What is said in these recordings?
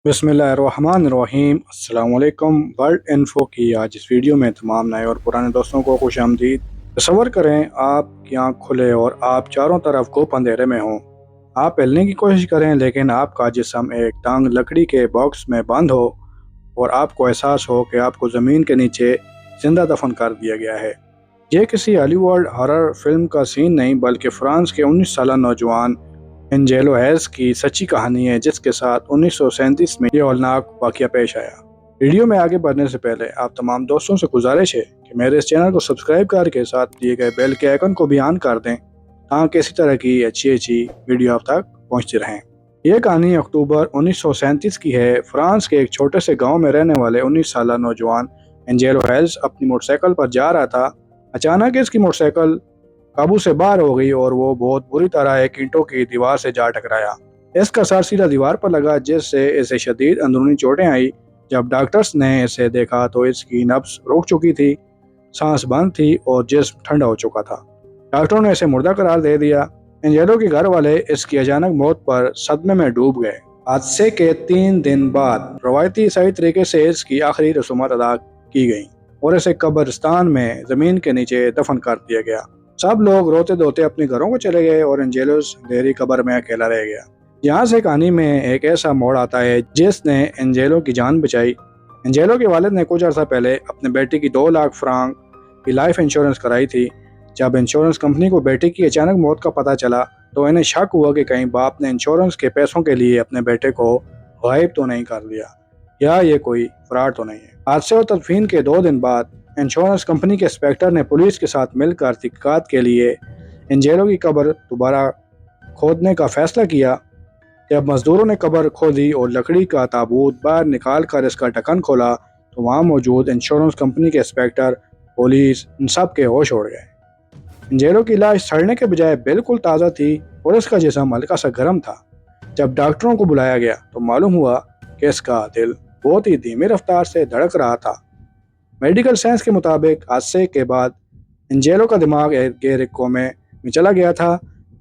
بسم اللہ الرحمن الرحیم۔ السلام علیکم۔ ورلڈ انفو کی آج اس ویڈیو میں تمام نئے اور پرانے دوستوں کو خوش آمدید۔ تصور کریں آپ کی آنکھ کھلے اور آپ چاروں طرف گھوپ اندھیرے میں ہوں۔ آپ ہلنے کی کوشش کریں لیکن آپ کا جسم ایک ٹانگ لکڑی کے باکس میں بند ہو اور آپ کو احساس ہو کہ آپ کو زمین کے نیچے زندہ دفن کر دیا گیا ہے۔ یہ کسی ہالی ووڈ ہارر فلم کا سین نہیں بلکہ فرانس کے 19 سالہ نوجوان انجیلو ہیز کی سچی کہانی ہے جس کے ساتھ 1937 میں یہ ہولناک واقعہ پیش آیا۔ ویڈیو میں آگے بڑھنے سے پہلے آپ تمام دوستوں سے گزارش ہے کہ میرے اس چینل کو سبسکرائب کر کے ساتھ دیے گئے بیل کے آئیکن کو بھی آن کر دیں تاکہ اسی طرح کی اچھی ویڈیو آپ تک پہنچتی رہیں۔ یہ کہانی اکتوبر 1937 کی ہے۔ فرانس کے ایک چھوٹے سے گاؤں میں رہنے والے 19 سالہ نوجوان انجیلو ہیز اپنی موٹر سائیکل پر جا رہا تھا۔ اچانک اس کی موٹر سائیکل قابو سے باہر ہو گئی اور وہ بہت بری طرح ایک اینٹوں کی دیوار سے جا ٹکرایا۔ اس کا سر سیدھا دیوار پر لگا جس سے اسے شدید اندرونی چوٹیں آئی۔ جب ڈاکٹرز نے اسے دیکھا تو اس کی نبض رک چکی تھی، سانس بند تھی اور جسم ٹھنڈا ہو چکا تھا۔ ڈاکٹروں نے اسے مردہ قرار دے دیا۔ انجیلو کے گھر والے اس کی اچانک موت پر صدمے میں ڈوب گئے۔ حادثے کے 3 دن بعد روایتی عیسائی طریقے سے اس کی آخری رسومات ادا کی گئیں اور اسے قبرستان میں زمین کے نیچے دفن کر دیا گیا۔ سب لوگ روتے دھوتے اپنے گھروں کو چلے گئے اور انجیلوس اندھیری قبر میں اکیلا رہ گیا۔ یہاں سے کہانی میں ایک ایسا موڑ آتا ہے جس نے انجیلو کی جان بچائی۔ انجیلو کے والد نے کچھ عرصہ پہلے اپنے بیٹے کی 2 لاکھ فرانک کی لائف انشورنس کرائی تھی۔ جب انشورنس کمپنی کو بیٹے کی اچانک موت کا پتہ چلا تو انہیں شک ہوا کہ کہیں باپ نے انشورنس کے پیسوں کے لیے اپنے بیٹے کو غائب تو نہیں کر لیا یا یہ کوئی فراڈ تو نہیں ہے۔ حادثے اور تدفین کے 2 دن بعد انشورنس کمپنی کے انسپکٹر نے پولیس کے ساتھ مل کر تحقیقات کے لیے انجیلو کی قبر دوبارہ کھودنے کا فیصلہ کیا۔ جب مزدوروں نے قبر کھودی اور لکڑی کا تابوت باہر نکال کر اس کا ڈھکن کھولا تو وہاں موجود انشورنس کمپنی کے انسپکٹر، پولیس ان سب کے ہوش اڑ گئے۔ انجیلو کی لاش سڑنے کے بجائے بالکل تازہ تھی اور اس کا جسم ہلکا سا گرم تھا۔ جب ڈاکٹروں کو بلایا گیا تو معلوم ہوا کہ اس کا دل بہت ہی دھیمی رفتار سے دھڑک رہا تھا۔ میڈیکل سائنس کے مطابق حادثے کے بعد انجیلو کا دماغ ایک گہرے کومے میں چلا گیا تھا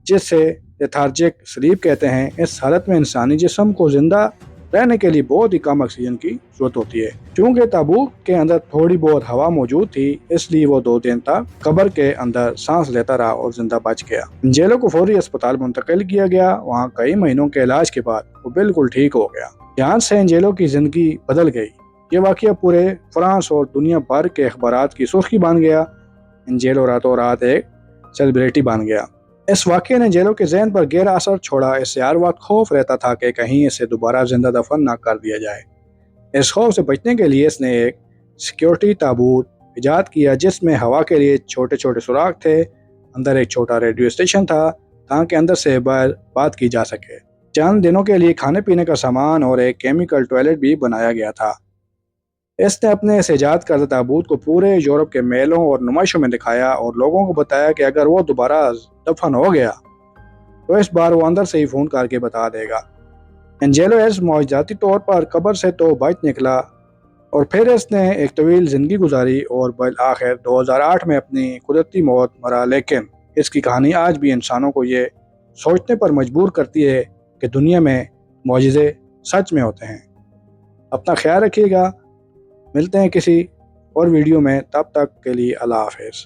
جس سے لیتھارجک سلیپ کہتے ہیں۔ اس حالت میں انسانی جسم کو زندہ رہنے کے لیے بہت ہی کم آکسیجن کی ضرورت ہوتی ہے۔ چونکہ تابوت کے اندر تھوڑی بہت ہوا موجود تھی اس لیے وہ 2 دن تک قبر کے اندر سانس لیتا رہا اور زندہ بچ گیا۔ انجیلو کو فوری اسپتال منتقل کیا گیا۔ وہاں کئی مہینوں کے علاج کے بعد وہ بالکل ٹھیک ہو گیا۔ یہاں سے انجیلو کی زندگی بدل گئی۔ یہ واقعہ پورے فرانس اور دنیا بھر کے اخبارات کی سرخی بن گیا۔ انجیلو راتوں رات ایک سیلیبریٹی بن گیا۔ اس واقعے نے انجیلو کے ذہن پر گہرا اثر چھوڑا۔ اسے ہر وقت خوف رہتا تھا کہ کہیں اسے دوبارہ زندہ دفن نہ کر دیا جائے۔ اس خوف سے بچنے کے لیے اس نے ایک سیکیورٹی تابوت ایجاد کیا جس میں ہوا کے لیے چھوٹے چھوٹے سوراخ تھے۔ اندر ایک چھوٹا ریڈیو اسٹیشن تھا تاکہ اندر سے باہر بات کی جا سکے۔ چند دنوں کے لیے کھانے پینے کا سامان اور ایک کیمیکل ٹوائلٹ بھی بنایا گیا تھا۔ اس نے اپنے اس ایجاد کردہ تابوت کو پورے یورپ کے میلوں اور نمائشوں میں دکھایا اور لوگوں کو بتایا کہ اگر وہ دوبارہ دفن ہو گیا تو اس بار وہ اندر سے ہی فون کر کے بتا دے گا۔ انجیلو ہیز معجزاتی طور پر قبر سے تو بچ نکلا اور پھر اس نے ایک طویل زندگی گزاری اور بالآخر 2008 میں اپنی قدرتی موت مرا، لیکن اس کی کہانی آج بھی انسانوں کو یہ سوچنے پر مجبور کرتی ہے کہ دنیا میں معجزے سچ میں ہوتے ہیں۔ اپنا خیال رکھیے گا۔ ملتے ہیں کسی اور ویڈیو میں، تب تک کے لیے اللہ حافظ۔